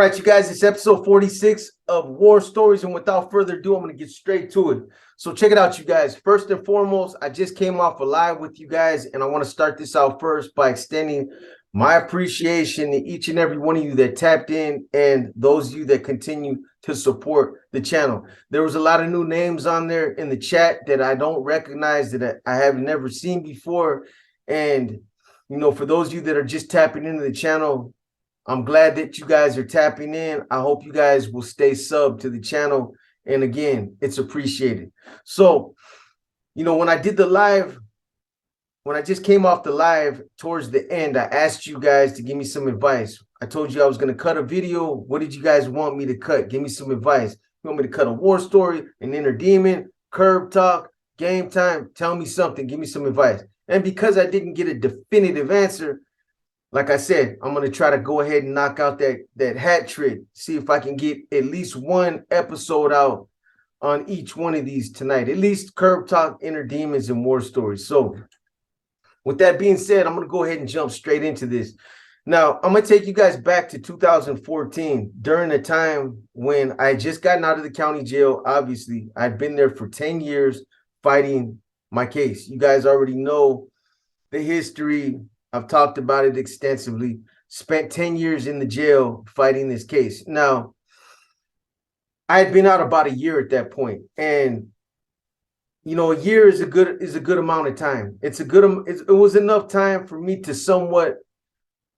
right, you guys, it's episode 46 of War Stories, and without further ado, I'm going to get straight to it. So check it out, you guys. First and foremost, I just came off a live with you guys, and I want to start this out first by extending my appreciation to each and every one of you that tapped in and those of you that continue to support the channel. There was a lot of new names on there in the chat that I don't recognize, that I have never seen before. And, you know, for those of you that are just tapping into the channel, I'm glad that you guys are tapping in. I hope you guys will stay sub to the channel. And again, it's appreciated. So, you know, when I did the live, when I just came off the live towards the end, I asked you guys to give me some advice. I told you I was going to cut a video. What did you guys want me to cut? Give me some advice. You want me to cut a war story, an inner demon, curb talk, game time? Tell me something. Give me some advice. And because I didn't get a definitive answer, like I said, I'm going to try to go ahead and knock out that hat trick, see if I can get at least one episode out on each one of these tonight, at least curb talk, inner demons, and war stories. So with that being said, I'm going to go ahead and jump straight into this. Now, I'm going to take you guys back to 2014, during a time when I had just gotten out of the county jail. Obviously, I'd been there for 10 years fighting my case. You guys already know the history. I've talked about it extensively. Spent 10 years in the jail fighting this case. Now, I had been out about a year at that point, and you know, a year is a good amount of time. It was enough time for me to somewhat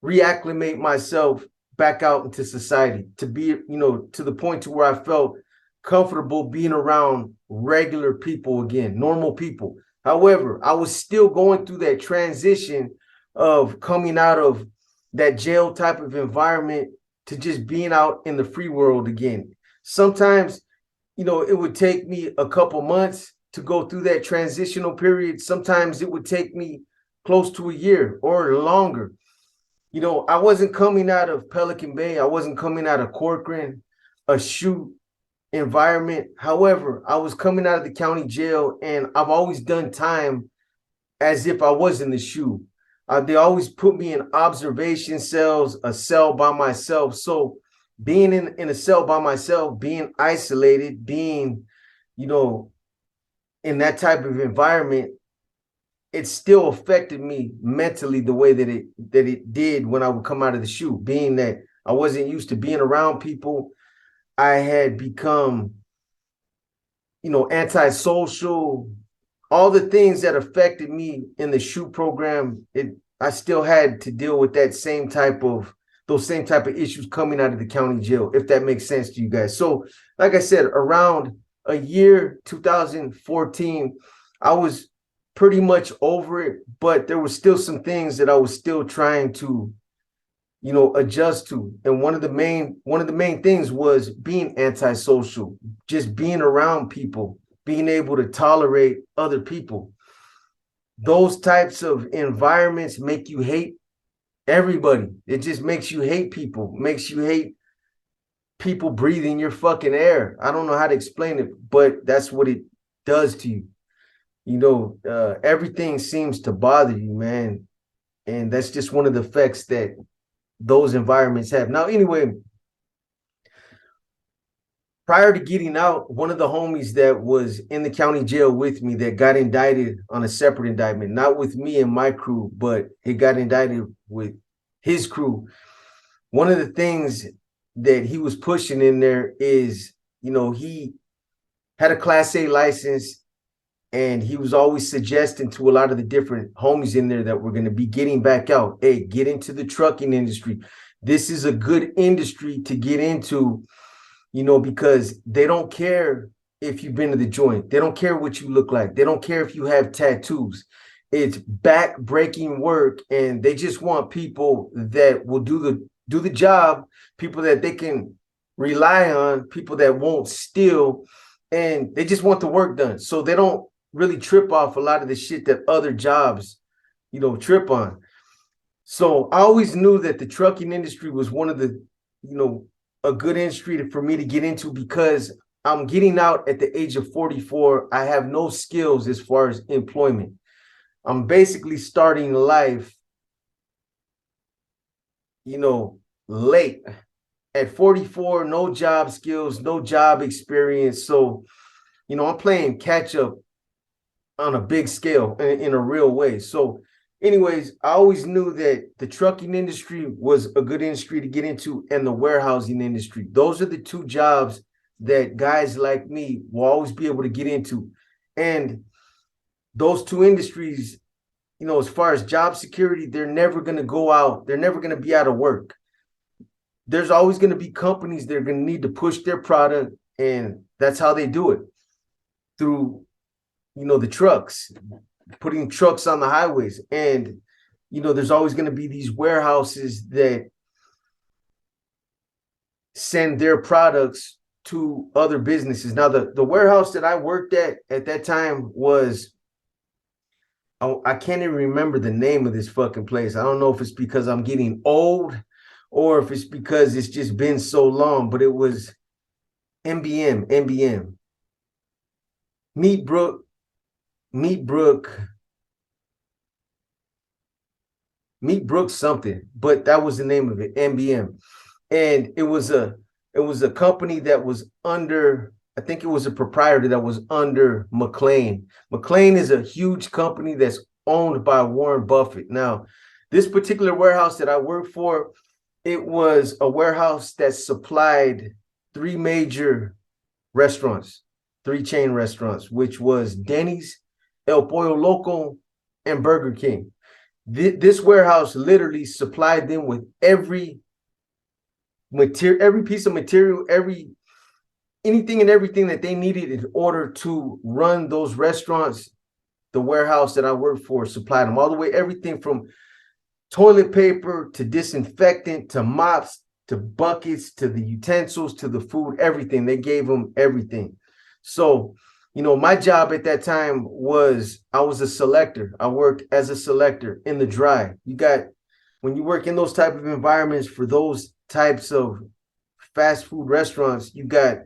reacclimate myself back out into society, to be, you know, to the point to where I felt comfortable being around regular people again, normal people. However, I was still going through that transition of coming out of that jail type of environment to just being out in the free world again. Sometimes, you know, it would take me a couple months to go through that transitional period. Sometimes it would take me close to a year or longer. You know, I wasn't coming out of Pelican Bay. I wasn't coming out of Corcoran, a shoot environment. However, I was coming out of the county jail, and I've always done time as if I was in the shoe. They always put me in observation cells, a cell by myself. So being in a cell by myself, being isolated, being, you know, in that type of environment, it still affected me mentally the way that it did when I would come out of the shoe. Being that I wasn't used to being around people, I had become, you know, antisocial. All the things that affected me in the shoe program, I still had to deal with those same type of issues coming out of the county jail, if that makes sense to you guys. So, like I said, around a year, 2014, I was pretty much over it, but there were still some things that I was still trying to, you know, adjust to. And one of the main things was being antisocial, just being around people, being able to tolerate other people. Those types of environments make you hate everybody. It just makes you hate people, makes you hate people breathing your fucking air. I don't know how to explain it, but that's what it does to you. You know, everything seems to bother you, man. And that's just one of the effects that those environments have. Now, anyway, prior to getting out, one of the homies that was in the county jail with me that got indicted on a separate indictment, not with me and my crew, but he got indicted with his crew. One of the things that he was pushing in there is, you know, he had a Class A license, and he was always suggesting to a lot of the different homies in there that we're going to be getting back out. Hey, get into the trucking industry. This is a good industry to get into, you know, because they don't care if you've been to the joint. They don't care what you look like. They don't care if you have tattoos. It's back-breaking work, and they just want people that will do the job, people that they can rely on, people that won't steal, and they just want the work done. So they don't really trip off a lot of the shit that other jobs, you know, trip on. So I always knew that the trucking industry was one of the, you know, a good industry for me to get into, because I'm getting out at the age of 44. I have no skills as far as employment. I'm basically starting life, you know, late. at 44, no job skills, no job experience. So, I'm playing catch up on a big scale in a real way. So, anyways, I always knew that the trucking industry was a good industry to get into, and the warehousing industry. Those are the two jobs that guys like me will always be able to get into. And those two industries, as far as job security, they're never going to go out. They're never going to be out of work. There's always going to be companies that are going to need to push their product, and that's how they do it, through the trucks, putting trucks on the highways. And there's always going to be these warehouses that send their products to other businesses. Now, the warehouse that I worked at that time was, I can't even remember the name of this fucking place. I don't know if it's because I'm getting old or if it's because it's just been so long, but it was NBM, Meat Brook something, but that was the name of it, NBM. And it was a company that was under, I think it was a proprietor that was under McLean. McLean is a huge company that's owned by Warren Buffett. Now, this particular warehouse that I worked for, it was a warehouse that supplied three major restaurants, three chain restaurants, which was Denny's, El Pollo Loco, and Burger King. This warehouse literally supplied them with every piece of material, anything and everything that they needed in order to run those restaurants. The warehouse that I worked for supplied them all the way, everything from toilet paper to disinfectant to mops to buckets to the utensils to the food, everything. They gave them everything. So, my job at that time was, I was a selector. I worked as a selector in the dry. When you work in those type of environments for those types of fast food restaurants, you got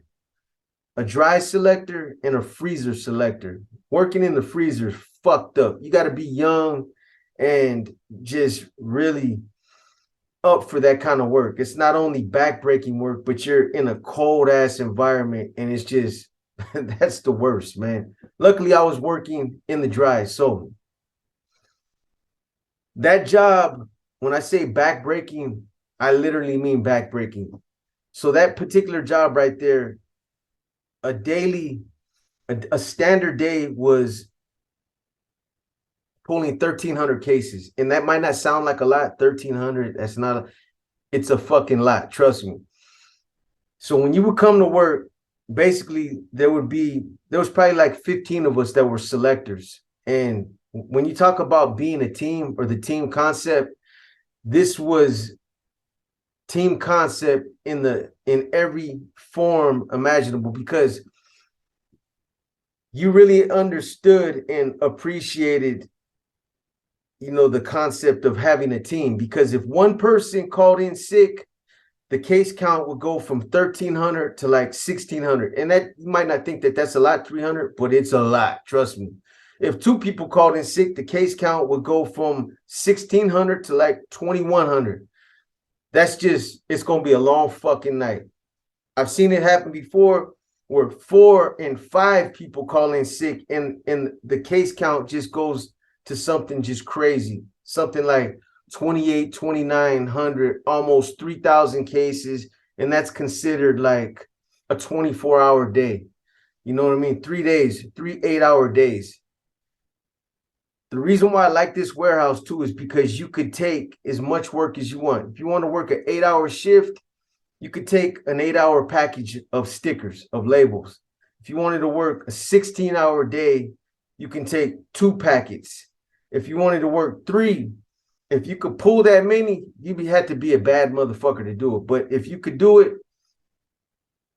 a dry selector and a freezer selector. Working in the freezer is fucked up. You got to be young and just really up for that kind of work. It's not only back-breaking work, but you're in a cold-ass environment, and it's just, that's the worst, man. Luckily, I was working in the dry. So that job, when I say back-breaking, I literally mean back-breaking. So that particular job right there, a standard day was pulling 1,300 cases. And that might not sound like a lot, 1,300, it's a fucking lot, trust me. So when you would come to work, basically there was probably like 15 of us that were selectors. And when you talk about being a team or the team concept, this was team concept in every form imaginable, because you really understood and appreciated the concept of having a team. Because if one person called in sick, the case count would go from 1,300 to like 1,600. And that, you might not think that that's a lot, 300, but it's a lot, trust me. If two people called in sick, the case count would go from 1,600 to like 2,100. It's going to be a long fucking night. I've seen it happen before, where 4 and 5 people call in sick, and the case count just goes to something just crazy, something like 28, 2,900, almost 3,000 cases. And that's considered like a 24-hour day. You know what I mean? 3 days, 3 8-hour days. The reason why I like this warehouse too is because you could take as much work as you want. If you want to work an 8-hour shift, you could take an 8-hour package of stickers, of labels. If you wanted to work a 16-hour day, you can take 2 packets. If you wanted to work 3, if you could pull that many, you had to be a bad motherfucker to do it. But if you could do it,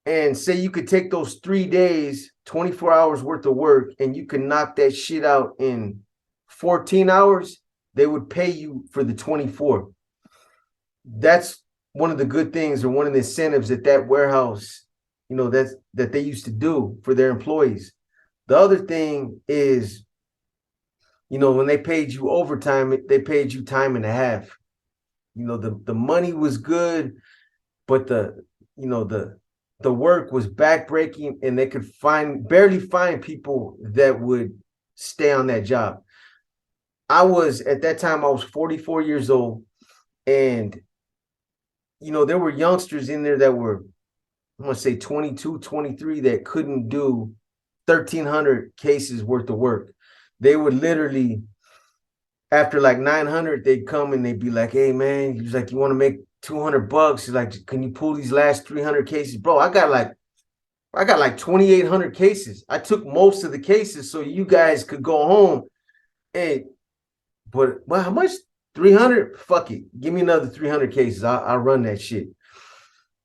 and say you could take those 3 days, 24 hours worth of work, and you could knock that shit out in 14 hours, they would pay you for the 24. That's one of the good things, or one of the incentives that warehouse, that they used to do for their employees. The other thing is, when they paid you overtime, they paid you time and a half. The money was good. but the work was backbreaking, and they could barely find people that would stay on that job. At that time, I was 44 years old, and there were youngsters in there that were, I'm gonna say 22, 23, that couldn't do 1,300 cases worth of work. They would literally, after like 900, they'd come and they'd be like, "Hey man," he's like, "you want to make $200?" He's like, "Can you pull these last 300 cases?" Bro, I got like 2,800 cases. I took most of the cases so you guys could go home. But how much? 300? Fuck it. Give me another 300 cases. I'll run that shit.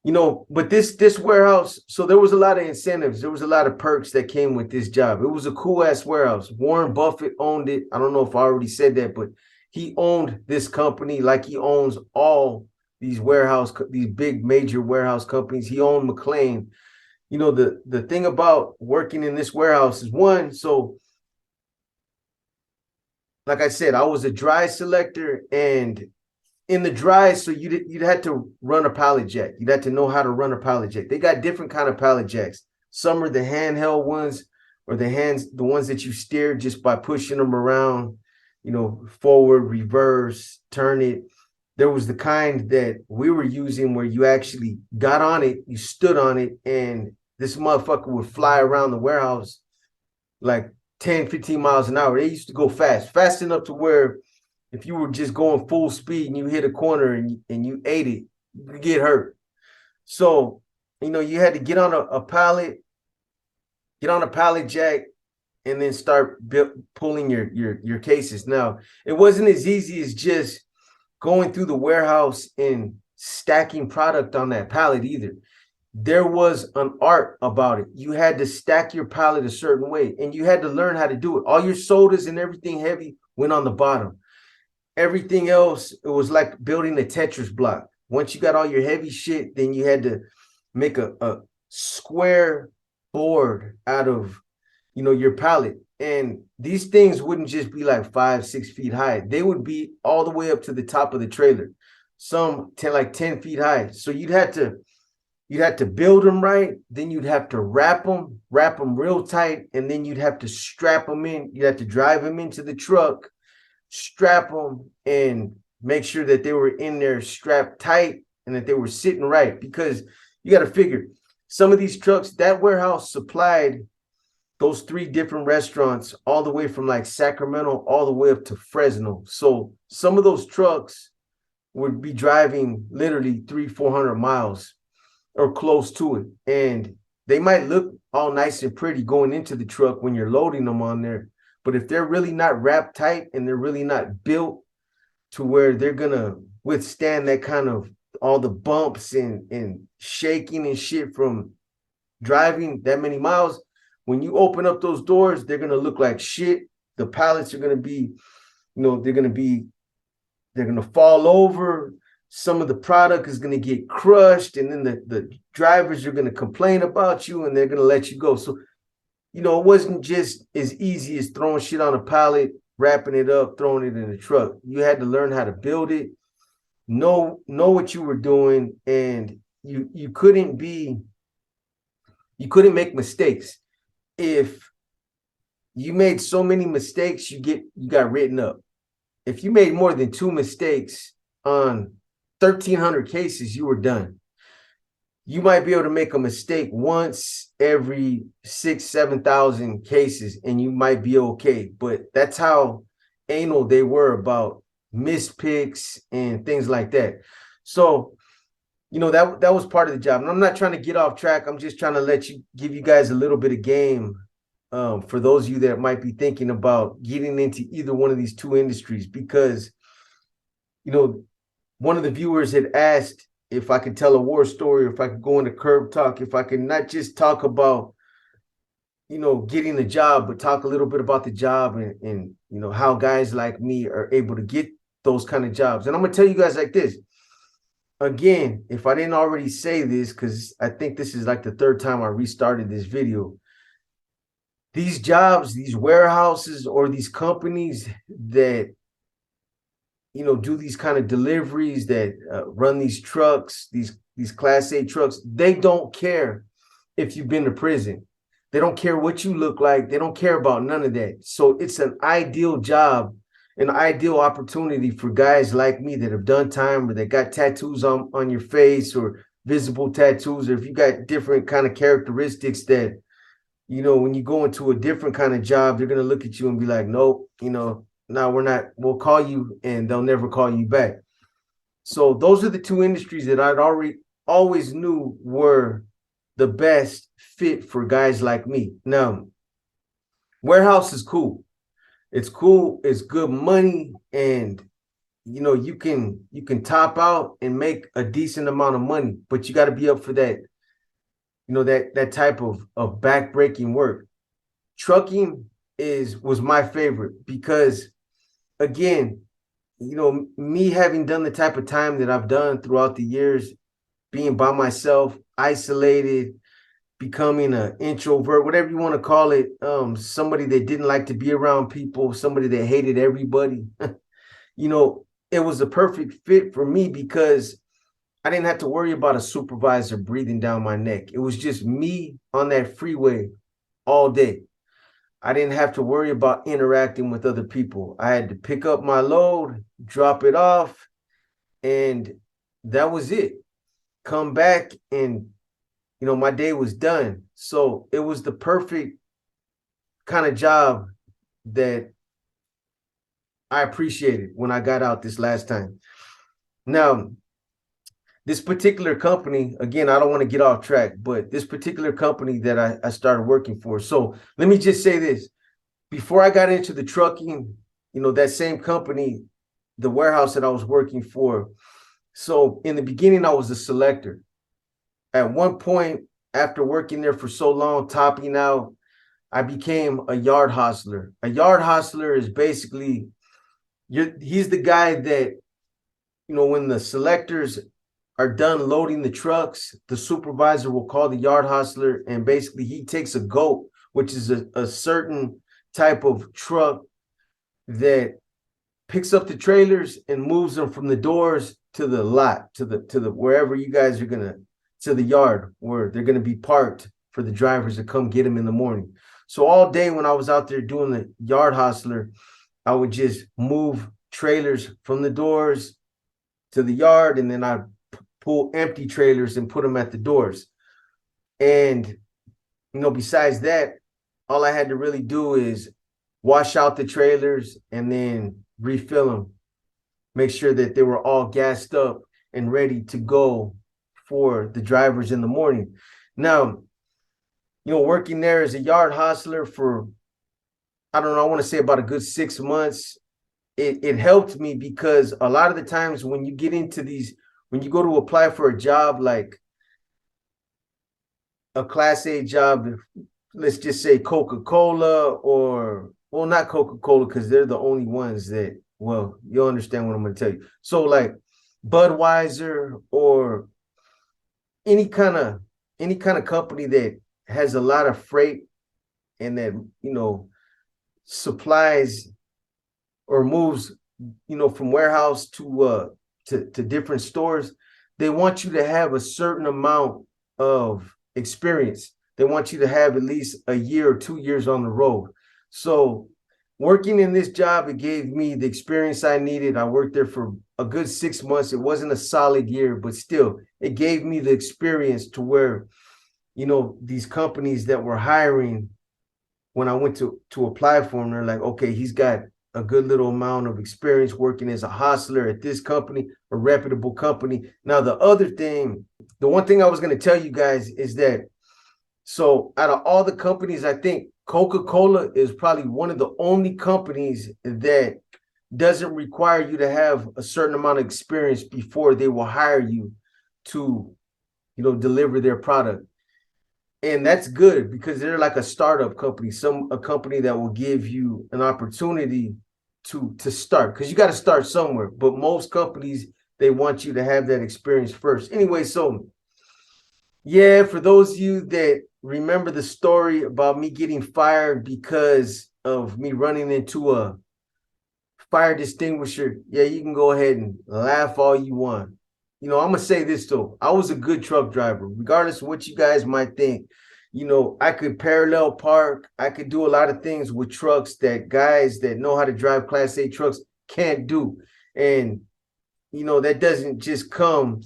But this warehouse, so there was a lot of incentives. There was a lot of perks that came with this job. It was a cool ass warehouse. Warren Buffett owned it. I don't know if I already said that, but he owned this company like he owns all these big major warehouse companies. He owned McLean. The thing about working in this warehouse is, one, so like I said, I was a dry selector, and in the dry, so you'd had to run a pallet jack. You'd had to know how to run a pallet jack. They got different kind of pallet jacks. Some are the handheld ones, or the ones that you steer just by pushing them around, forward, reverse, turn it. There was the kind that we were using where you actually got on it, you stood on it, and this motherfucker would fly around the warehouse like 10, 15 miles an hour. They used to go fast enough to where if you were just going full speed and you hit a corner and you ate it, you could get hurt. So, you had to get on a pallet jack, and then start pulling your cases. Now, it wasn't as easy as just going through the warehouse and stacking product on that pallet either. There was an art about it. You had to stack your pallet a certain way, and you had to learn how to do it. All your sodas and everything heavy went on the bottom. Everything else, it was like building a Tetris block. Once you got all your heavy shit, then you had to make a square board out of, your pallet. And these things wouldn't just be like 5, 6 feet high. They would be all the way up to the top of the trailer. Some 10 feet high. So you'd have to build them right. Then you'd have to wrap them real tight. And then you'd have to strap them in. You'd have to drive them into the truck, strap them, and make sure that they were in there strapped tight and that they were sitting right. Because you got to figure, some of these trucks, that warehouse supplied those 3 different restaurants all the way from like Sacramento all the way up to Fresno. So some of those trucks would be driving literally 300-400 miles or close to it. And they might look all nice and pretty going into the truck when you're loading them on there. But if they're really not wrapped tight and they're really not built to where they're going to withstand that kind of all the bumps and shaking and shit from driving that many miles, when you open up those doors, they're going to look like shit. The pallets are going to be, they're going to fall over. Some of the product is going to get crushed, and then the drivers are going to complain about you, and they're going to let you go. So, it wasn't just as easy as throwing shit on a pallet, wrapping it up, throwing it in the truck. You had to learn how to build it, know what you were doing, and you couldn't make mistakes. If you made so many mistakes, you got written up. If you made more than 2 mistakes on 1,300 cases, you were done. You might be able to make a mistake once every 6,000-7,000 cases, and you might be okay. But that's how anal they were about mispicks and things like that. So, that was part of the job. And I'm not trying to get off track. I'm just trying to give you guys a little bit of game for those of you that might be thinking about getting into either one of these 2 industries, because, one of the viewers had asked if I could tell a war story, or if I could go into curb talk, if I could not just talk about, getting the job, but talk a little bit about the job and how guys like me are able to get those kind of jobs. And I'm going to tell you guys like this. Again, if I didn't already say this, because I think this is like the 3rd time I restarted this video, these jobs, these warehouses, or these companies that, do these kind of deliveries, that run these trucks, these these Class A trucks, they don't care if you've been to prison. They don't care what you look like. They don't care about none of that. So it's an ideal job, an ideal opportunity for guys like me that have done time or that got tattoos on your face or visible tattoos, or if you got different kind of characteristics that, you know, when you go into a different kind of job, they're going to look at you and be like, nope, you know, no, we're not, we'll call you, and they'll never call you back. So those are the two industries that I'd always knew were the best fit for guys like me. Now, warehouse is cool. It's cool. It's good money, and you know you can top out and make a decent amount of money, but you got to be up for that. You know, that type of back-breaking work. Trucking was my favorite because, again, you know, me having done the type of time that I've done throughout the years, being by myself, isolated, becoming an introvert, whatever you want to call it, somebody that didn't like to be around people, somebody that hated everybody. You know, it was a perfect fit for me because I didn't have to worry about a supervisor breathing down my neck. It was just me on that freeway all day. I didn't have to worry about interacting with other people. I had to pick up my load, drop it off, and that was it. Come back, and you know, my day was done. So it was the perfect kind of job that I appreciated when I got out this last time. Now, this particular company, again, I don't want to get off track, but this particular company that I started working for. So let me just say this. Before I got into the trucking, you know, that same company, the warehouse that I was working for. So in the beginning, I was a selector. At one point, after working there for so long, topping out, I became a yard hostler. A yard hostler is basically, he's the guy that, you know, when the selectors are done loading the trucks, the supervisor will call the yard hostler, and basically he takes a goat, which is a certain type of truck that picks up the trailers and moves them from the doors to the lot, to the wherever you guys are gonna, to the yard where they're gonna be parked for the drivers to come get them in the morning. So all day when I was out there doing the yard hostler, I would just move trailers from the doors to the yard, and then I'd pull empty trailers and put them at the doors. And, you know, besides that, all I had to really do is wash out the trailers and then refill them, make sure that they were all gassed up and ready to go for the drivers in the morning. Now, you know, working there as a yard hostler for, I don't know, I want to say about a good 6 months, it helped me because a lot of the times when you get into these, when you go to apply for a job like a Class A job, let's just say Coca-Cola, or, well, not Coca-Cola because they're the only ones that, well, you'll understand what I'm going to tell you. So like Budweiser or any kind of company that has a lot of freight and that, you know, supplies or moves, you know, from warehouse to different stores, they want you to have a certain amount of experience. They want you to have at least a year or 2 years on the road. So working in this job, it gave me the experience I needed. I worked there for a good 6 months. It wasn't a solid year, but still, it gave me the experience to where, you know, these companies that were hiring, when I went to apply for them, they're like, okay, he's got a good little amount of experience working as a hostler at this company, a reputable company. Now, the other thing, the one thing I was going to tell you guys is that, so out of all the companies, I think Coca-Cola is probably one of the only companies that doesn't require you to have a certain amount of experience before they will hire you to, you know, deliver their product. And that's good because they're like a startup company, a company that will give you an opportunity to start, because you got to start somewhere. But most companies, they want you to have that experience first. Anyway, so yeah, for those of you that remember the story about me getting fired because of me running into a fire extinguisher, yeah, you can go ahead and laugh all you want. I'm gonna say this though. I was a good truck driver, regardless of what you guys might think. I could parallel park. I could do a lot of things with trucks that guys that know how to drive Class A trucks can't do. And that doesn't just come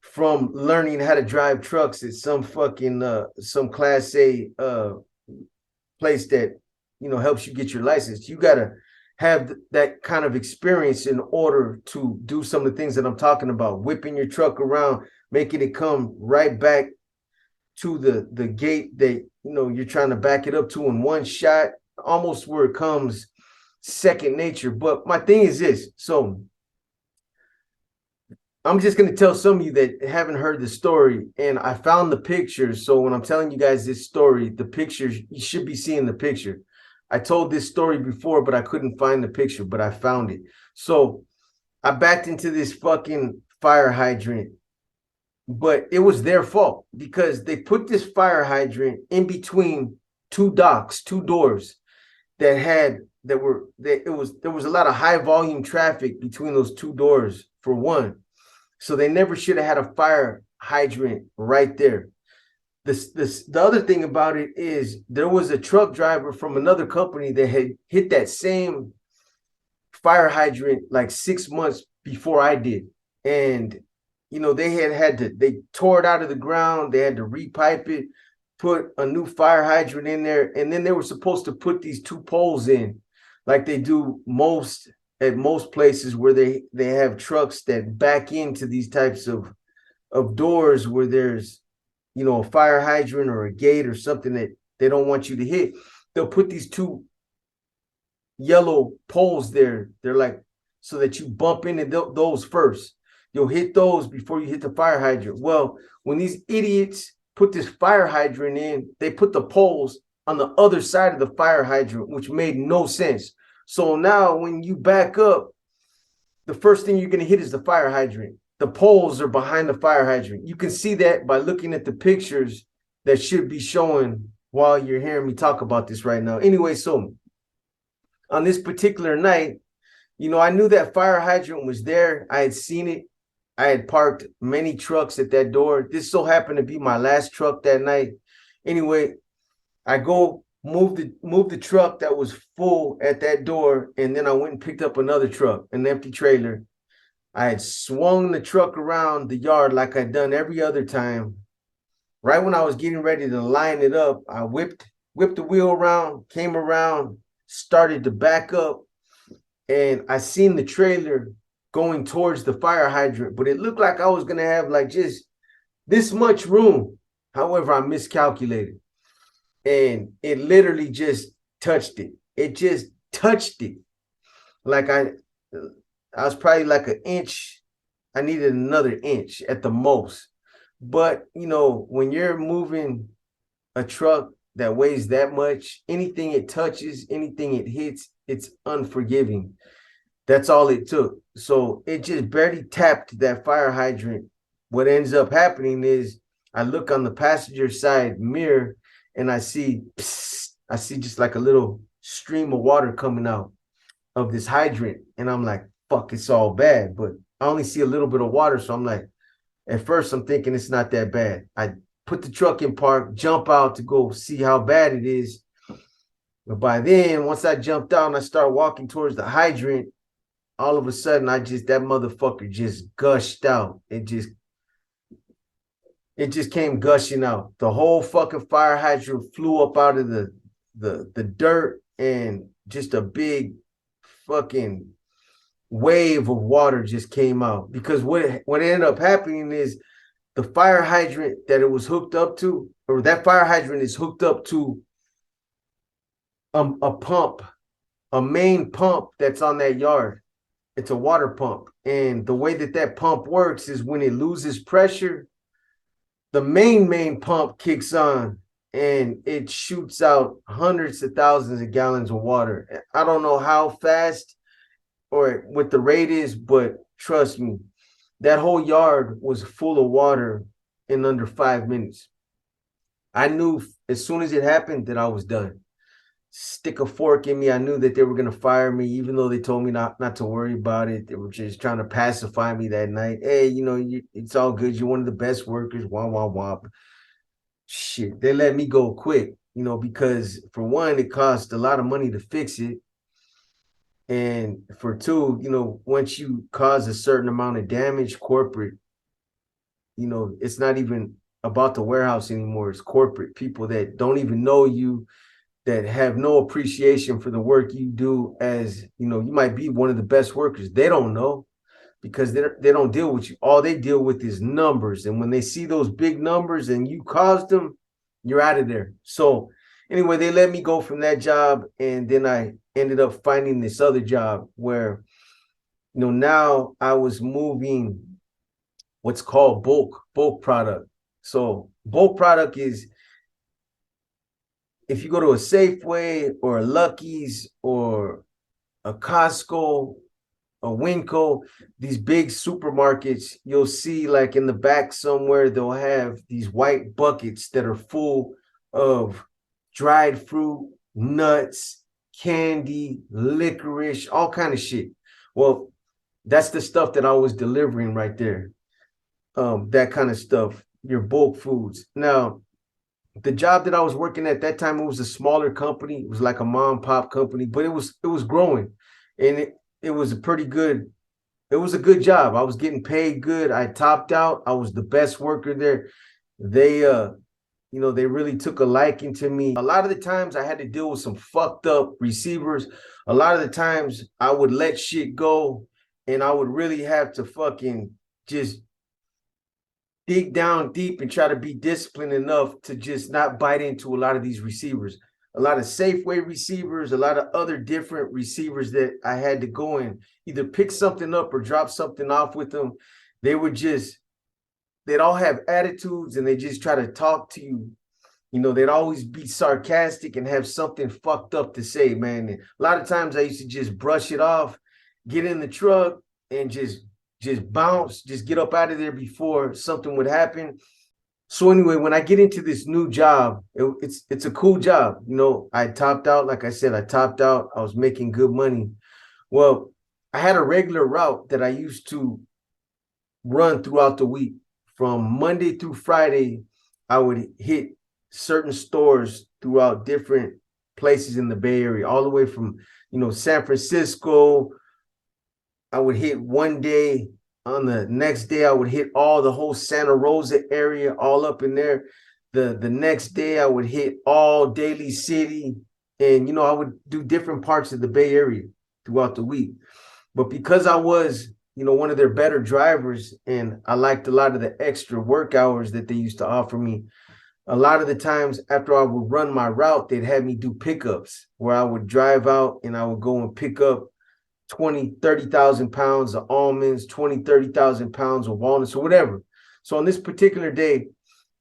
from learning how to drive trucks at some fucking some Class A place that helps you get your license. You gotta have that kind of experience in order to do some of the things that I'm talking about, whipping your truck around, making it come right back to the gate that you're trying to back it up to in one shot, almost where it comes second nature. But my thing is this. So I'm just going to tell some of you that haven't heard the story, and I found the pictures. So when I'm telling you guys this story, the pictures, you should be seeing the picture. I told this story before, but I couldn't find the picture, but I found it. So I backed into this fucking fire hydrant, but it was their fault because they put this fire hydrant in between two docks, two doors there was a lot of high volume traffic between those two doors for one. So they never should have had a fire hydrant right there. The other thing about it is there was a truck driver from another company that had hit that same fire hydrant like 6 months before I did. And, they tore it out of the ground. They had to repipe it, put a new fire hydrant in there. And then they were supposed to put these two poles in like they do at most places where they have trucks that back into these types of doors where there's a fire hydrant or a gate or something that they don't want you to hit. They'll put these two yellow poles there. They're like so that you bump into those first. You'll hit those before you hit the fire hydrant. Well, when these idiots put this fire hydrant in, they put the poles on the other side of the fire hydrant, which made no sense. So now when you back up, the first thing you're going to hit is the fire hydrant. The poles are behind the fire hydrant. You can see that by looking at the pictures that should be showing while you're hearing me talk about this right now. Anyway, so on this particular night, I knew that fire hydrant was there. I had seen it. I had parked many trucks at that door. This so happened to be my last truck that night. Anyway, I go move the truck that was full at that door, and then I went and picked up another truck, an empty trailer. I had swung the truck around the yard like I'd done every other time. Right when I was getting ready to line it up, I whipped the wheel around, came around, started to back up, and I seen the trailer going towards the fire hydrant, but it looked like I was going to have like just this much room. However, I miscalculated, and it literally just touched it. It just touched it. Like I was probably like an inch. I needed another inch at the most. But, when you're moving a truck that weighs that much, anything it touches, anything it hits, it's unforgiving. That's all it took. So it just barely tapped that fire hydrant. What ends up happening is I look on the passenger side mirror and I see just like a little stream of water coming out of this hydrant. And I'm like, fuck, it's all bad. But I only see a little bit of water. So I'm like, at first I'm thinking it's not that bad. I put the truck in park, jump out to go see how bad it is. But by then, once I jumped out and I start walking towards the hydrant, all of a sudden, that motherfucker just gushed out. It just came gushing out. The whole fucking fire hydrant flew up out of the dirt, and just a big fucking wave of water just came out. Because what ended up happening is the fire hydrant that it was hooked up to, or that fire hydrant is hooked up to a pump, a main pump that's on that yard. It's a water pump. And the way that pump works is when it loses pressure, the main pump kicks on and it shoots out hundreds of thousands of gallons of water. I don't know how fast or what the rate is, but trust me, that whole yard was full of water in under 5 minutes. I knew as soon as it happened that I was done. stick a fork in me. I knew that they were gonna fire me, even though they told me not to worry about it. They were just trying to pacify me that night. Hey, it's all good. You're one of the best workers. Wah wah wah. Shit, they let me go quick. Because for one, it cost a lot of money to fix it, and for two, once you cause a certain amount of damage, corporate, it's not even about the warehouse anymore. It's corporate people that don't even know you, that have no appreciation for the work you do. As you might be one of the best workers. They don't know, because they don't deal with you. All they deal with is numbers. And when they see those big numbers and you caused them, you're out of there. So anyway, they let me go from that job. And then I ended up finding this other job where, now I was moving what's called bulk product. So bulk product is, if you go to a Safeway or a Lucky's or a Costco, a Winco, these big supermarkets, you'll see like in the back somewhere, they'll have these white buckets that are full of dried fruit, nuts, candy, licorice, all kind of shit. Well, that's the stuff that I was delivering right there. That kind of stuff, your bulk foods. Now, the job that I was working at that time, it was a smaller company. It was like a mom and pop company, but it was growing, and it was a pretty good. It was a good job. I was getting paid good. I topped out. I was the best worker there. They really took a liking to me. A lot of the times I had to deal with some fucked up receivers. A lot of the times I would let shit go, and I would really have to fucking just dig down deep and try to be disciplined enough to just not bite into a lot of these receivers. A lot of Safeway receivers, a lot of other different receivers that I had to go and either pick something up or drop something off with them. They would just, they'd all have attitudes, and they just try to talk to you. They'd always be sarcastic and have something fucked up to say, man. And a lot of times I used to just brush it off, get in the truck, and just bounce, just get up out of there before something would happen. So anyway, when I get into this new job, it's a cool job. I topped out. Like I said, I topped out. I was making good money. Well, I had a regular route that I used to run throughout the week. From Monday through Friday, I would hit certain stores throughout different places in the Bay Area, all the way from, San Francisco. I would hit one day. On the next day, I would hit all the whole Santa Rosa area, all up in there. The next day, I would hit all Daly City. And, I would do different parts of the Bay Area throughout the week. But because I was, one of their better drivers, and I liked a lot of the extra work hours that they used to offer me, a lot of the times after I would run my route, they'd have me do pickups where I would drive out and I would go and pick up 20, 30,000 pounds of almonds, 20, 30,000 pounds of walnuts, or whatever. So on this particular day,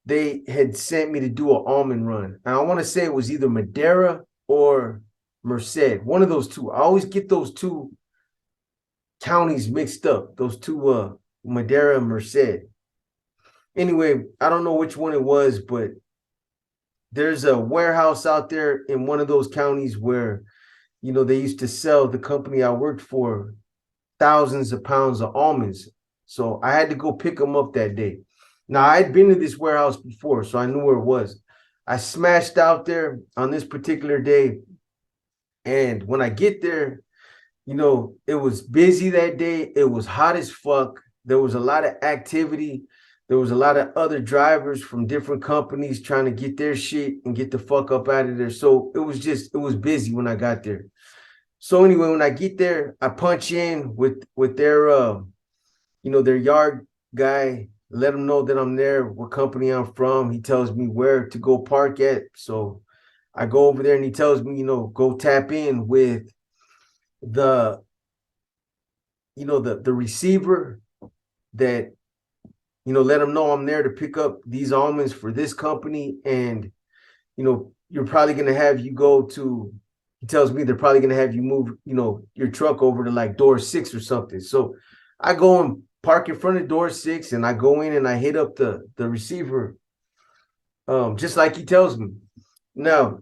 they had sent me to do an almond run. And I want to say it was either Madera or Merced, one of those two. I always get those two counties mixed up, those two, Madera and Merced. Anyway, I don't know which one it was, but there's a warehouse out there in one of those counties where they used to sell, the company I worked for, thousands of pounds of almonds. So I had to go pick them up that day. Now, I had been to this warehouse before, so I knew where it was. I smashed out there on this particular day. And when I get there, it was busy that day. It was hot as fuck. There was a lot of activity. There was a lot of other drivers from different companies trying to get their shit and get the fuck up out of there. So it was busy when I got there. So anyway, when I get there, I punch in with their their yard guy, let him know that I'm there, what company I'm from. He tells me where to go park at. So I go over there and he tells me, go tap in with the the receiver that, let them know I'm there to pick up these almonds for this company. And, you're probably going to have you go to, he tells me they're probably going to have you move, your truck over to like door 6 or something. So I go and park in front of door 6, and I go in and I hit up the receiver, just like he tells me. Now,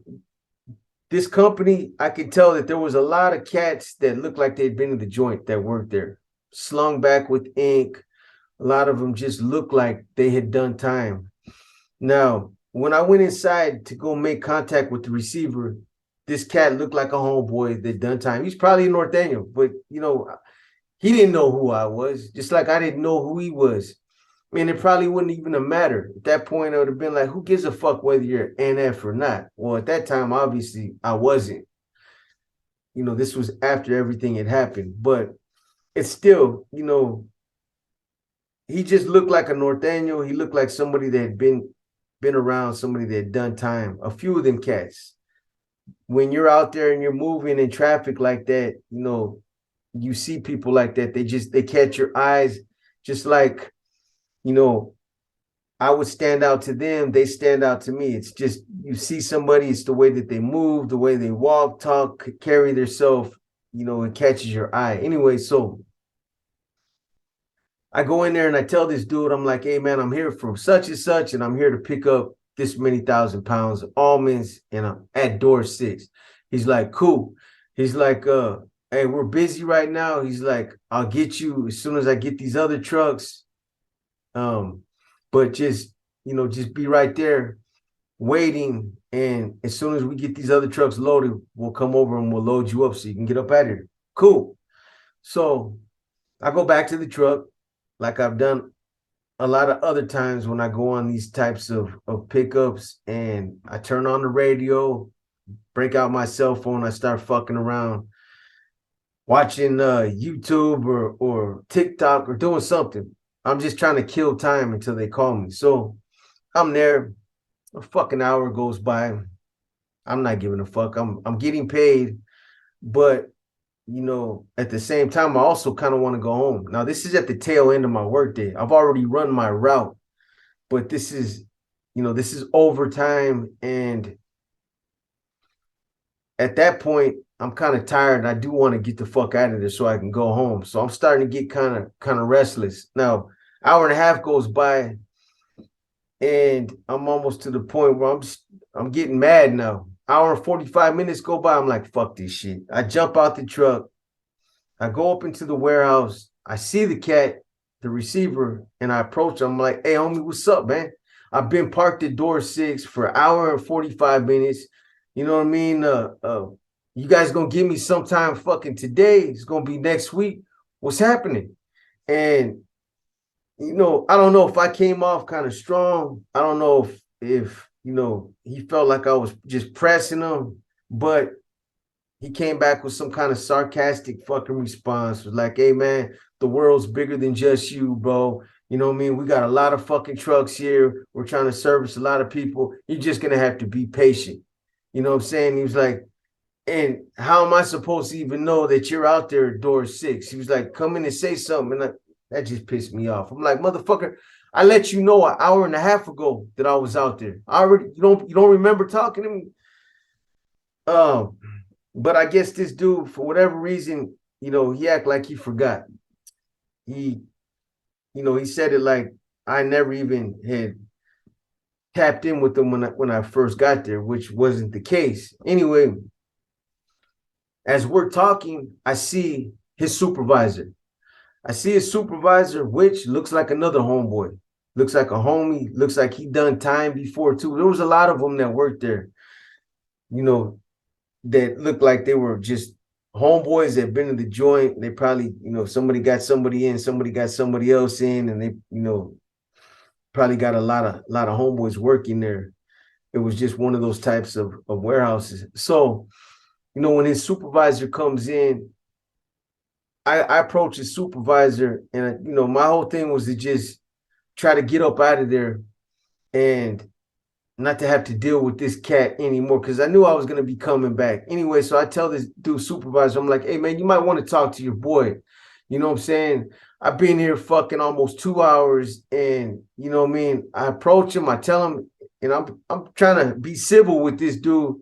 this company, I could tell that there was a lot of cats that looked like they'd been in the joint that worked there, slung back with ink. A lot of them just looked like they had done time. Now, when I went inside to go make contact with the receiver, this cat looked like a homeboy that done time. He's probably a Northaniel, but he didn't know who I was, just like I didn't know who he was. I mean, it probably wouldn't even have mattered. At that point, I would have been like, who gives a fuck whether you're NF or not? Well, at that time, obviously, I wasn't. This was after everything had happened, but it's still, he just looked like a Northaniel. He looked like somebody that had been around, somebody that had done time. A few of them cats. When you're out there and you're moving in traffic like that, you see people like that. They catch your eyes, just like, I would stand out to them. They stand out to me. It's just, you see somebody, it's the way that they move, the way they walk, talk, carry themselves, it catches your eye. Anyway, so I go in there and I tell this dude, I'm like, hey man, I'm here from such and such, and I'm here to pick up this many £1,000 of almonds, and I'm at door 6. He's like, cool. He's like, hey, we're busy right now. He's like, I'll get you as soon as I get these other trucks. But just be right there waiting. And as soon as we get these other trucks loaded, we'll come over and we'll load you up so you can get up out of here. Cool. So I go back to the truck like I've done a lot of other times when I go on these types of pickups, and I turn on the radio, break out my cell phone, I start fucking around, watching YouTube or TikTok or doing something. I'm just trying to kill time until they call me. So I'm there, a fucking hour goes by. I'm not giving a fuck. I'm getting paid, but at the same time, I also kind of want to go home. Now, this is at the tail end of my workday. I've already run my route, but this is overtime. And at that point, I'm kind of tired and I do want to get the fuck out of there so I can go home. So I'm starting to get kind of restless. Now, hour and a half goes by and I'm almost to the point where I'm getting mad now. Hour and 45 minutes go by. I'm like, fuck this shit. I jump out the truck. I go up into the warehouse. I see the cat, the receiver, and I approach him. I'm like, hey, homie, what's up, man? I've been parked at door 6 for an hour and 45 minutes. You know what I mean? You guys gonna give me sometime fucking today. It's gonna be next week. What's happening? And I don't know if I came off kind of strong. I don't know if he felt like I was just pressing him, but he came back with some kind of sarcastic fucking response. Was like, hey man, the world's bigger than just you, bro. You know what I mean? We got a lot of fucking trucks here. We're trying to service a lot of people. You're just gonna have to be patient. You know what I'm saying? He was like, and how am I supposed to even know that you're out there at door 6? He was like, come in and say something. And that just pissed me off. I'm like, motherfucker, I let you know an hour and a half ago that I was out there. You don't remember talking to me? But I guess this dude, for whatever reason, he act like he forgot. He said it like I never even had tapped in with him when I first got there, which wasn't the case. Anyway, as we're talking, I see his supervisor. Which looks like another homeboy. Looks like a homie. Looks like he done time before too. There was a lot of them that worked there, that looked like they were just homeboys that been in the joint. They probably, somebody got somebody in, somebody got somebody else in, and they, probably got a lot of homeboys working there. It was just one of those types of warehouses. So, when his supervisor comes in, I approach his supervisor, and my whole thing was to just try to get up out of there and not to have to deal with this cat anymore, because I knew I was going to be coming back anyway. So I tell this dude supervisor, I'm like, hey man, you might want to talk to your boy. You know what I'm saying? I've been here fucking almost 2 hours, and you know what I mean? I approach him, I tell him, and I'm trying to be civil with this dude,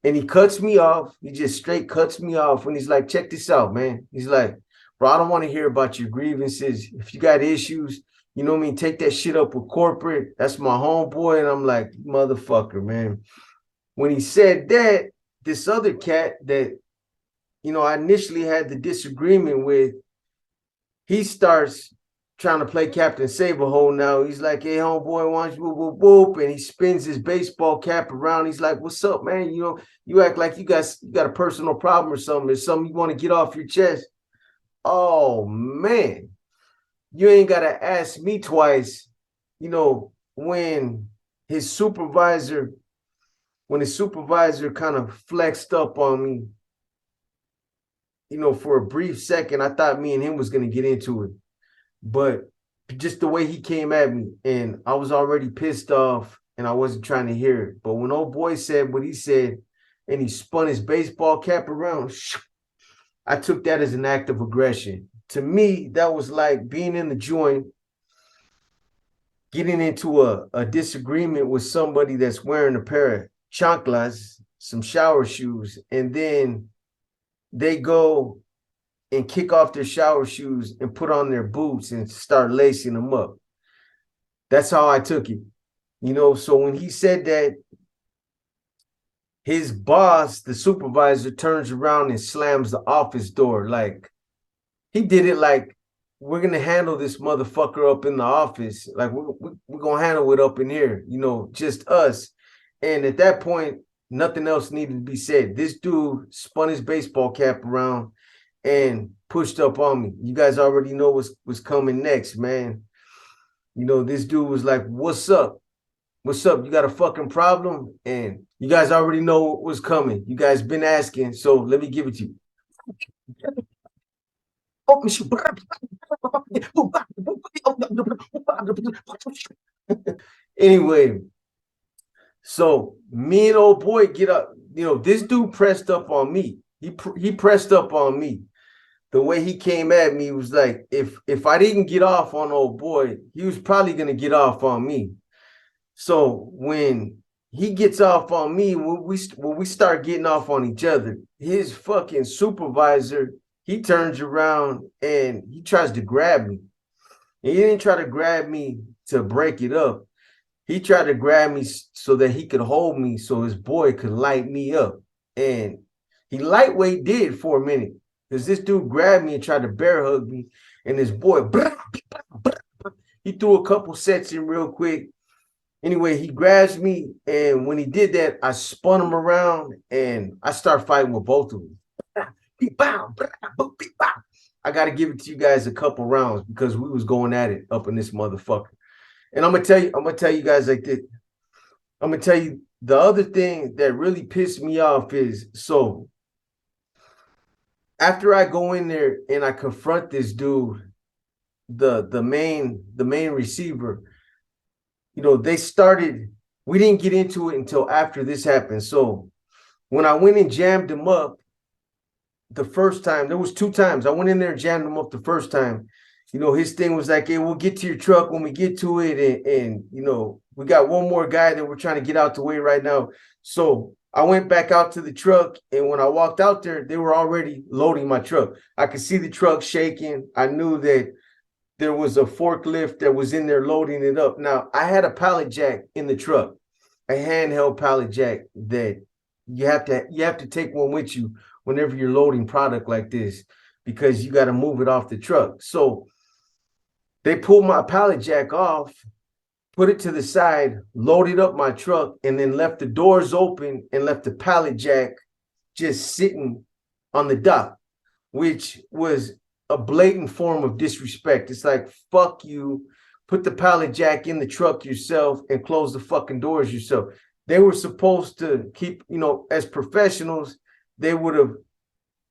and he cuts me off. He just straight cuts me off, and he's like, check this out, man. He's like, bro, I don't want to hear about your grievances. If you got issues, you know what I mean? Take that shit up with corporate. That's my homeboy. And I'm like, motherfucker, man. When he said that, this other cat that, you know, I initially had the disagreement with, he starts trying to play Captain Saberhole now. He's like, hey, homeboy, why don't you whoop, whoop, whoop? And he spins his baseball cap around. He's like, what's up, man? You know, you act like you got a personal problem or something. There's something you want to get off your chest. Oh, man. You ain't got to ask me twice. You know, when his supervisor kind of flexed up on me, you know, for a brief second, I thought me and him was going to get into it. But just the way he came at me, and I was already pissed off and I wasn't trying to hear it. But when old boy said what he said and he spun his baseball cap around, I took that as an act of aggression. To me, that was like being in the joint, getting into a disagreement with somebody that's wearing a pair of chanclas, some shower shoes, and then they go and kick off their shower shoes and put on their boots and start lacing them up. That's how I took it. You know, so when he said that, his boss, the supervisor, turns around and slams the office door. Like, he did it like, we're going to handle this motherfucker up in the office. Like, we're going to handle it up in here, you know, just us. And at that point, nothing else needed to be said. This dude spun his baseball cap around and pushed up on me. You guys already know what's coming next, man. You know, this dude was like, what's up? What's up? You got a fucking problem? And you guys already know what's coming. You guys been asking, so let me give it to you. Anyway, so me and old boy get up. You know, this dude pressed up on me. He pressed up on me. The way he came at me was like, if I didn't get off on old boy, he was probably gonna get off on me. So when he gets off on me, when we start getting off on each other, his fucking supervisor, he turns around and he tries to grab me. And he didn't try to grab me to break it up. He tried to grab me so that he could hold me so his boy could light me up. And he lightweight did for a minute. Because this dude grabbed me and tried to bear hug me. And his boy, he threw a couple sets in real quick. Anyway, he grabs me. And when he did that, I spun him around and I start fighting with both of them. I got to give it to you guys a couple rounds because we was going at it up in this motherfucker. And I'm gonna tell you guys like this. I'm gonna tell you the other thing that really pissed me off is, so after I go in there and I confront this dude, the main receiver, you know, we didn't get into it until after this happened. So when I went and jammed him up the first time, there was 2 times. I went in there and jammed him up the first time. You know, his thing was like, hey, we'll get to your truck when we get to it. And you know, we got one more guy that we're trying to get out the way right now. So I went back out to the truck. And when I walked out there, they were already loading my truck. I could see the truck shaking. I knew that there was a forklift that was in there loading it up. Now, I had a pallet jack in the truck, a handheld pallet jack that you have to take one with you whenever you're loading product like this, because you got to move it off the truck. So they pulled my pallet jack off, put it to the side, loaded up my truck, and then left the doors open and left the pallet jack just sitting on the dock, which was a blatant form of disrespect. It's like, fuck you, put the pallet jack in the truck yourself and close the fucking doors yourself. They were supposed to keep, you know, as professionals, they would have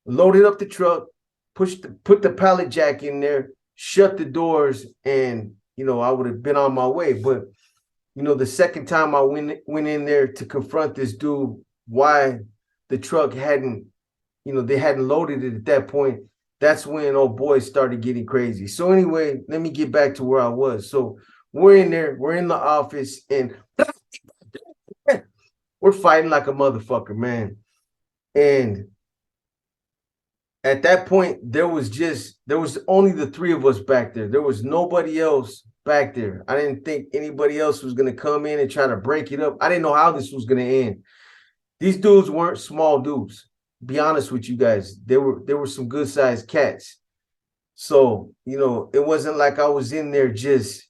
loaded up the truck, put the pallet jack in there, shut the doors, and you know, I would have been on my way. But you know, the second time I went in there to confront this dude, why the truck hadn't, you know, they hadn't loaded it at that point, that's when old boy started getting crazy. So anyway, let me get back to where I was. So we're in there, we're in the office, and we're fighting like a motherfucker, man. And at that point, there was only the 3 of us back there. There was nobody else back there. I didn't think anybody else was going to come in and try to break it up. I didn't know how this was going to end. These dudes weren't small dudes. Be honest with you guys, they were some good sized cats. So, it wasn't like I was in there just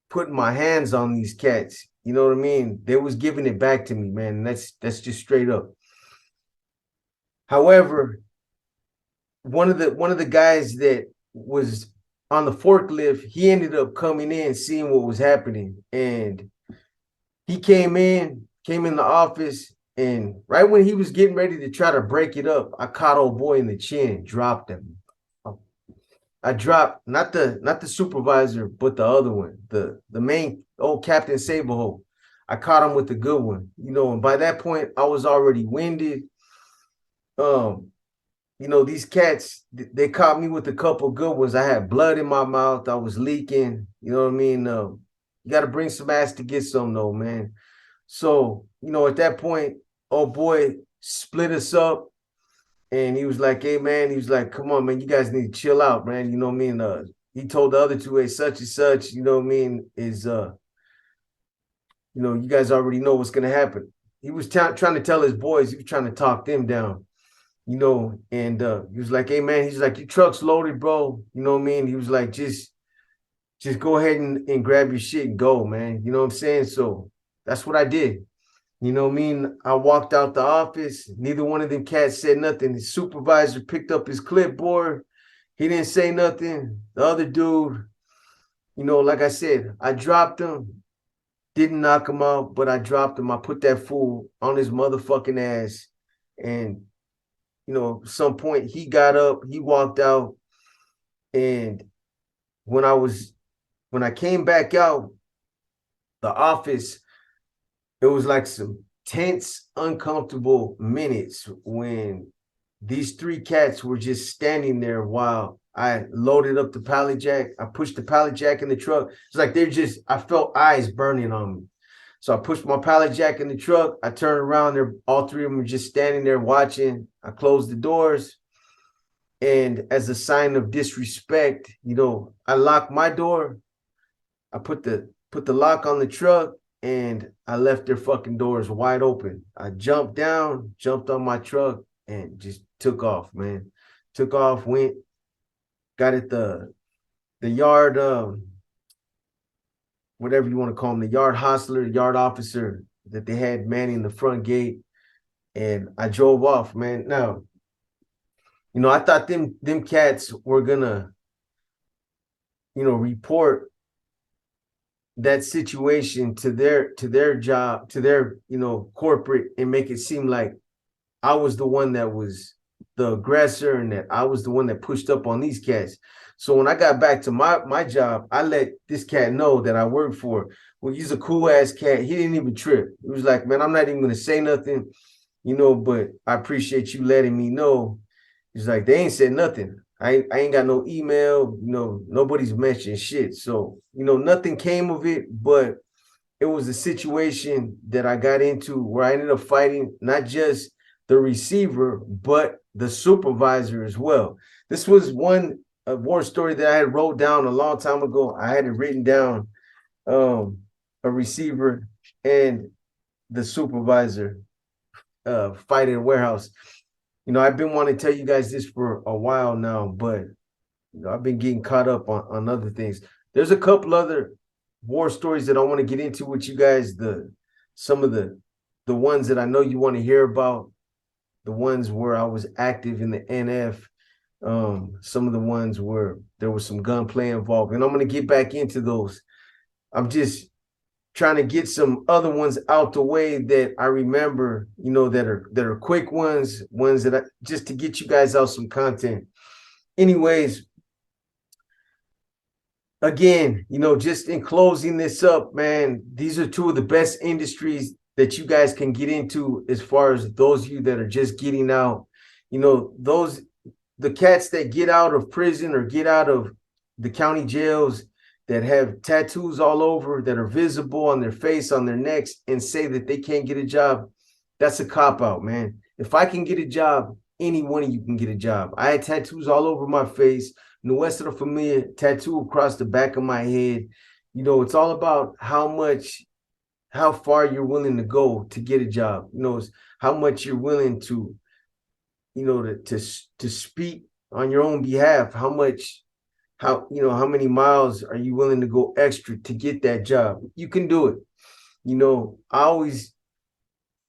putting my hands on these cats. You know what I mean? They was giving it back to me, man. And that's just straight up. However, one of the guys that was on the forklift, he ended up coming in, seeing what was happening, and he came in the office, and right when he was getting ready to try to break it up, I caught old boy in the chin, dropped him. I dropped not the supervisor, but the other one, the main old Captain Saberho. I caught him with the good one, and by that point I was already winded. Um, these cats, they caught me with a couple good ones. I had blood in my mouth. I was leaking. You know what I mean? You got to bring some ass to get some, though, man. So, at that point, oh boy split us up, and he was like, hey, man, he was like, come on, man, you guys need to chill out, man. You know what I mean? He told the other two, hey, such and such, you know what I mean, is, you guys already know what's going to happen. He was trying to tell his boys, he was trying to talk them down. And he was like, hey, man, he's like, your truck's loaded, bro. You know what I mean? He was like, just go ahead and grab your shit and go, man. You know what I'm saying? So that's what I did. You know what I mean? I walked out the office. Neither one of them cats said nothing. The supervisor picked up his clipboard. He didn't say nothing. The other dude, like I said, I dropped him. Didn't knock him out, but I dropped him. I put that fool on his motherfucking ass. And some point he got up, he walked out, and when I came back out the office, it was like some tense, uncomfortable minutes when these three cats were just standing there while I loaded up the pallet jack. I pushed the pallet jack in the truck. It's like I felt eyes burning on me. So I pushed my pallet jack in the truck. I turned around. All three of them were just standing there watching. I closed the doors. And as a sign of disrespect, I locked my door. I put the lock on the truck, and I left their fucking doors wide open. I jumped down, jumped on my truck, and just took off, man. Took off, went, got at the yard, whatever you want to call him, the yard hostler, the yard officer that they had manning the front gate, and I drove off, man. Now, I thought them cats were gonna, report that situation to their job, to their, corporate, and make it seem like I was the one that was the aggressor and that I was the one that pushed up on these cats. So when I got back to my job, I let this cat know that I worked for. Well, he's a cool ass cat. He didn't even trip. He was like, man, I'm not even gonna say nothing, but I appreciate you letting me know. He's like, they ain't said nothing. I ain't got no email, nobody's mentioned shit. So, nothing came of it, but it was a situation that I got into where I ended up fighting not just the receiver, but the supervisor as well. This was a war story that I had wrote down a long time ago. I had it written down, a receiver and the supervisor fight in a warehouse. I've been wanting to tell you guys this for a while now, but I've been getting caught up on other things. There's a couple other war stories that I want to get into with you guys. Some of the ones that I know you want to hear about, the ones where I was active in the NF, some of the ones where there was some gunplay involved, and I'm going to get back into those. I'm just trying to get some other ones out the way that I remember, that are quick ones that just to get you guys out some content. Anyways, again, just in closing this up, man, these are two of the best industries that you guys can get into as far as those of you that are just getting out. The cats that get out of prison or get out of the county jails that have tattoos all over that are visible on their face, on their necks, and say that they can't get a job, that's a cop-out, man. If I can get a job, any one of you can get a job. I had tattoos all over my face, Nuestra Familia tattoo across the back of my head. It's all about how much how far you're willing to go to get a job. You know, it's how much you're willing to, you know, to speak on your own behalf. How much, you know, how many miles are you willing to go extra to get that job? You can do it. You know, I always,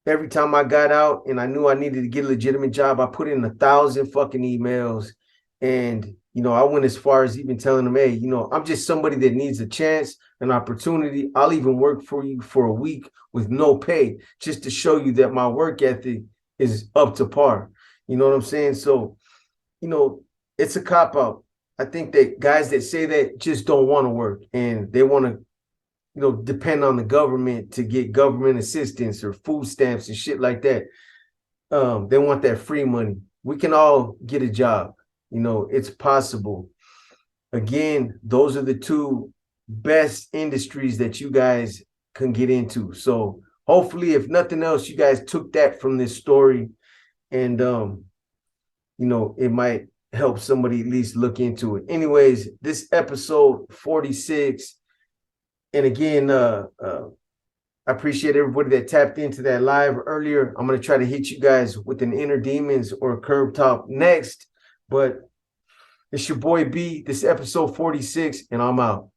every time I got out and I knew I needed to get a legitimate job, I put in 1,000 fucking emails. And, you know, I went as far as even telling them, hey, you know, I'm just somebody that needs a chance, an opportunity. I'll even work for you for a week with no pay just to show you that my work ethic is up to par. You know what I'm saying? So, you know, it's a cop out. I think that guys that say that just don't want to work and they want to, you know, depend on the government to get government assistance or food stamps and shit like that. They want that free money. We can all get a job. You know, it's possible. Again, those are the two best industries that you guys can get into. So hopefully, if nothing else, you guys took that from this story, and you know, it might help somebody at least look into it. Anyways, this episode 46. And again, I appreciate everybody that tapped into that live earlier. I'm going to try to hit you guys with an Inner Demons or a Curb Top next. But it's your boy B. This is episode 46, and I'm out.